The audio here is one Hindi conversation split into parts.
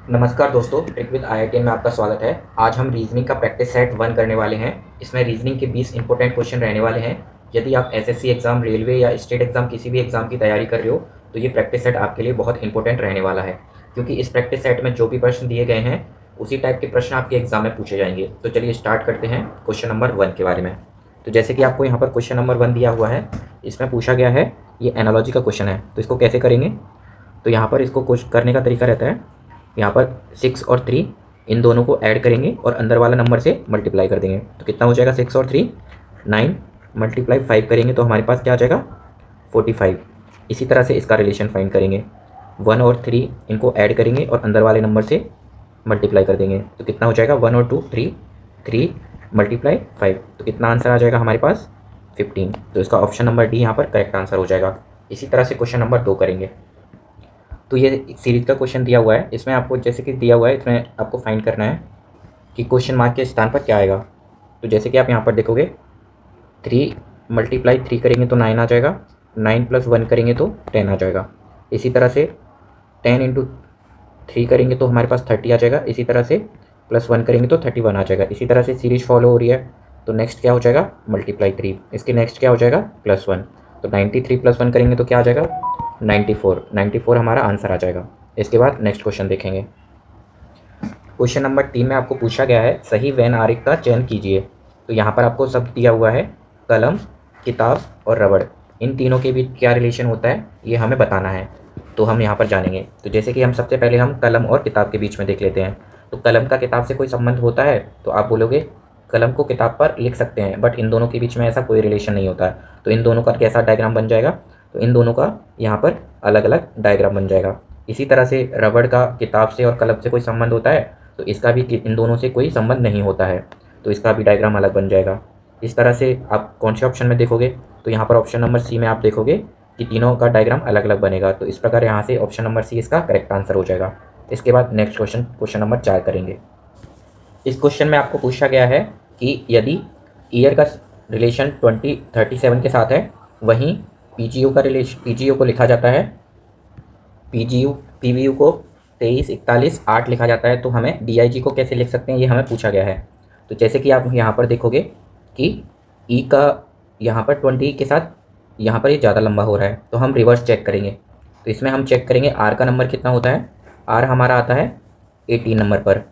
नमस्कार दोस्तों, ट्रिक विद IIT में आपका स्वागत है। आज हम रीजनिंग का प्रैक्टिस सेट 1 करने वाले हैं। इसमें रीजनिंग के 20 इंपॉर्टेंट क्वेश्चन रहने वाले हैं। यदि आप एसएससी एग्जाम, रेलवे या स्टेट एग्जाम किसी भी एग्जाम की तैयारी कर रहे हो तो ये प्रैक्टिस सेट आपके लिए बहुत इंपॉर्टेंट रहने वाला है, क्योंकि इस प्रैक्टिस सेट में जो भी प्रश्न दिए गए हैं उसी टाइप के प्रश्न आपके एग्जाम में पूछे जाएंगे। तो चलिए स्टार्ट करते हैं क्वेश्चन नंबर 1 के बारे में। तो जैसे कि आपको यहाँ पर क्वेश्चन नंबर 1 दिया हुआ है, इसमें पूछा गया है, ये एनालॉजी का क्वेश्चन है। तो इसको कैसे करेंगे? तो यहाँ पर इसको कुछ करने का तरीका रहता है, यहाँ पर 6 और 3 इन दोनों को ऐड करेंगे और अंदर वाला नंबर से मल्टीप्लाई कर देंगे। तो कितना हो जाएगा? 6 और 3 9 मल्टीप्लाई 5 करेंगे तो हमारे पास क्या आ जाएगा? 45। इसी तरह से इसका रिलेशन फाइंड करेंगे। 1 और 3 इनको ऐड करेंगे और अंदर वाले नंबर से मल्टीप्लाई कर देंगे। तो कितना हो जाएगा? 1 और 2 3 3 मल्टीप्लाई 5। तो कितना आंसर आ जाएगा हमारे पास? 15। तो इसका ऑप्शन नंबर डी यहाँ पर करेक्ट आंसर हो जाएगा। इसी तरह से क्वेश्चन नंबर 2 करेंगे। तो ये सीरीज का क्वेश्चन दिया हुआ है, इसमें आपको जैसे कि दिया हुआ है, इसमें आपको फाइंड करना है कि क्वेश्चन मार्क के स्थान पर क्या आएगा। तो जैसे कि आप यहाँ पर देखोगे, 3 मल्टीप्लाई 3 करेंगे तो 9 आ जाएगा, 9 प्लस 1 करेंगे तो 10 आ जाएगा। इसी तरह से 10 इंटू 3 करेंगे तो हमारे पास 30 आ जाएगा। इसी तरह से प्लस 1 करेंगे तो 31 आ जाएगा। इसी तरह से सीरीज फॉलो हो रही है। तो नेक्स्ट क्या हो जाएगा? मल्टीप्लाई 3। इसके नेक्स्ट क्या हो जाएगा? प्लस 1। तो 93 प्लस 1 करेंगे तो क्या आ जाएगा? 94 हमारा आंसर आ जाएगा। इसके बाद नेक्स्ट क्वेश्चन देखेंगे। क्वेश्चन नंबर 3 में आपको पूछा गया है, सही वेन आरेख का चयन कीजिए। तो यहाँ पर आपको सब दिया हुआ है, कलम, किताब और रबड़, इन तीनों के बीच क्या रिलेशन होता है ये हमें बताना है। तो हम यहाँ पर जानेंगे। तो जैसे कि हम सबसे पहले हम कलम और किताब के बीच में देख लेते हैं। तो कलम का किताब से कोई संबंध होता है तो आप बोलोगे कलम को किताब पर लिख सकते हैं, बट इन दोनों के बीच में ऐसा कोई रिलेशन नहीं होता है। तो इन दोनों का कैसा डायग्राम बन जाएगा? तो इन दोनों का यहाँ पर अलग अलग डायग्राम बन जाएगा। इसी तरह से रबड़ का किताब से और कलम से कोई संबंध होता है तो इसका भी इन दोनों से कोई संबंध नहीं होता है, तो इसका भी डायग्राम अलग बन जाएगा। इस तरह से आप कौन से ऑप्शन में देखोगे? तो यहाँ पर ऑप्शन नंबर सी में आप देखोगे कि तीनों का डायग्राम अलग अलग बनेगा। तो इस प्रकार यहाँ से ऑप्शन नंबर सी इसका करेक्ट आंसर हो जाएगा। इसके बाद नेक्स्ट क्वेश्चन नंबर 4 करेंगे। इस क्वेश्चन में आपको पूछा गया है कि यदि ईयर का रिलेशन 2037 के साथ है, वहीं पीजीयू का रिलेशन, पीजीयू को लिखा जाता है, पीवीयू को 23 41 8 लिखा जाता है, तो हमें डीआईजी को कैसे लिख सकते हैं ये हमें पूछा गया है। तो जैसे कि आप यहाँ पर देखोगे कि ई का यहाँ पर 20 के साथ यहाँ पर ये ज़्यादा लंबा हो रहा है, तो हम रिवर्स चेक करेंगे। तो इसमें हम चेक करेंगे आर का नंबर कितना होता है। आर हमारा आता है 18 नंबर पर,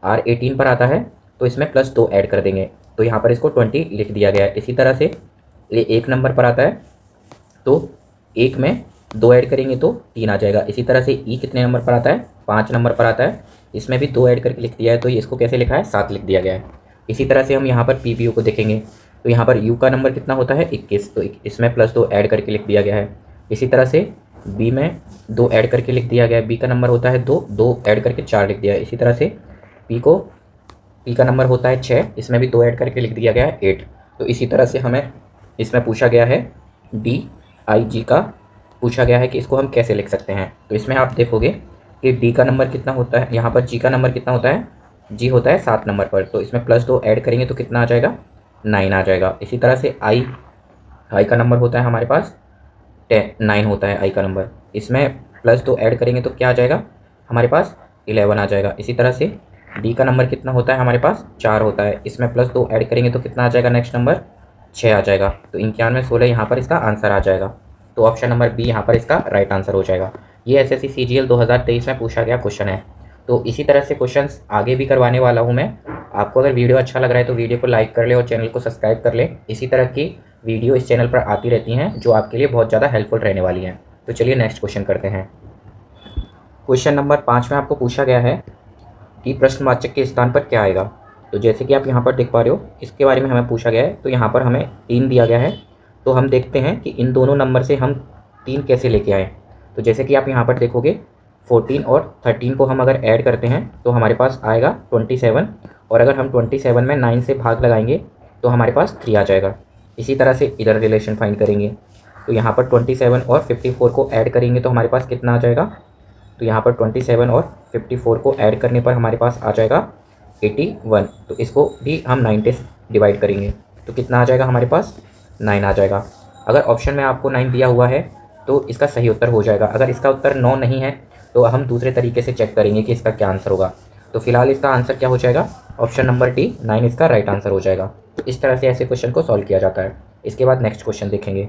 आर 18 पर आता है, तो इसमें प्लस 2 ऐड कर देंगे। तो यहाँ पर इसको 20 लिख दिया गया है। इसी तरह से ये 1 नंबर पर आता है, तो 1 में 2 ऐड करेंगे तो 3 आ जाएगा। इसी तरह से ई कितने नंबर पर आता है? 5 नंबर पर आता है, इसमें भी 2 ऐड करके लिख दिया है, तो इसको कैसे लिखा है? 7 लिख दिया गया है। इसी तरह से हम यहाँ पर पी को देखेंगे, तो यहाँ पर यू का नंबर कितना होता है? 21, तो इसमें प्लस 2 ऐड करके लिख दिया गया है। इसी तरह से बी में 2 ऐड करके लिख दिया गया है, बी का नंबर होता है 2, 2 ऐड करके 4 लिख दिया है। इसी तरह से पी का नंबर होता है 6, इसमें भी 2 ऐड करके लिख दिया गया है 8। तो इसी तरह से हमें इसमें पूछा गया है डी आई जी का पूछा गया है कि इसको हम कैसे लिख सकते हैं। तो इसमें आप देखोगे कि डी का नंबर कितना होता है, यहाँ पर जी का नंबर कितना होता है? जी होता है 7 नंबर पर, तो इसमें प्लस 2 ऐड करेंगे तो कितना आ जाएगा? 9 आ जाएगा। इसी तरह से आई का नंबर होता है हमारे पास 9 होता है आई का नंबर, इसमें प्लस 2 ऐड करेंगे तो क्या आ जाएगा हमारे पास? 11 आ जाएगा। इसी तरह से डी का नंबर कितना होता है हमारे पास? 4 होता है, इसमें प्लस 2 ऐड करेंगे तो कितना आ जाएगा? नेक्स्ट नंबर 6 आ जाएगा। तो 91 16 यहाँ पर इसका आंसर आ जाएगा। तो ऑप्शन नंबर बी यहाँ पर इसका राइट आंसर हो जाएगा। ये एसएससी सीजीएल 2023 में पूछा गया क्वेश्चन है। तो इसी तरह से क्वेश्चंस आगे भी करवाने वाला हूँ मैं। आपको अगर वीडियो अच्छा लग रहा है तो वीडियो को लाइक कर ले और चैनल को सब्सक्राइब कर ले। इसी तरह की वीडियो इस चैनल पर आती रहती हैं जो आपके लिए बहुत ज़्यादा हेल्पफुल रहने वाली हैं। तो चलिए नेक्स्ट क्वेश्चन करते हैं। क्वेश्चन नंबर 5 में आपको पूछा गया है कि प्रश्नवाचक के स्थान पर क्या आएगा। तो जैसे कि आप यहाँ पर देख पा रहे हो, इसके बारे में हमें पूछा गया है। तो यहाँ पर हमें 3 दिया गया है, तो हम देखते हैं कि इन दोनों नंबर से हम 3 कैसे लेके आए। तो जैसे कि आप यहाँ पर देखोगे 14 और 13 को हम अगर ऐड करते हैं तो हमारे पास आएगा 27, और अगर हम 27 में 9 से भाग लगाएंगे तो हमारे पास 3 आ जाएगा। इसी तरह से इधर रिलेशन फाइंड करेंगे, तो यहाँ पर 27 और 54 को ऐड करेंगे तो हमारे पास कितना आ जाएगा? तो यहाँ पर 27 और 54 को ऐड करने पर हमारे पास आ जाएगा 81। तो इसको भी हम 9 से डिवाइड करेंगे तो कितना आ जाएगा हमारे पास? 9 आ जाएगा। अगर ऑप्शन में आपको 9 दिया हुआ है तो इसका सही उत्तर हो जाएगा। अगर इसका उत्तर 9 नहीं है तो हम दूसरे तरीके से चेक करेंगे कि इसका क्या आंसर होगा। तो फिलहाल इसका आंसर क्या हो जाएगा, ऑप्शन नंबर डी 9 इसका राइट आंसर हो जाएगा। तो इस तरह से ऐसे क्वेश्चन को सॉल्व किया जाता है। इसके बाद नेक्स्ट क्वेश्चन देखेंगे।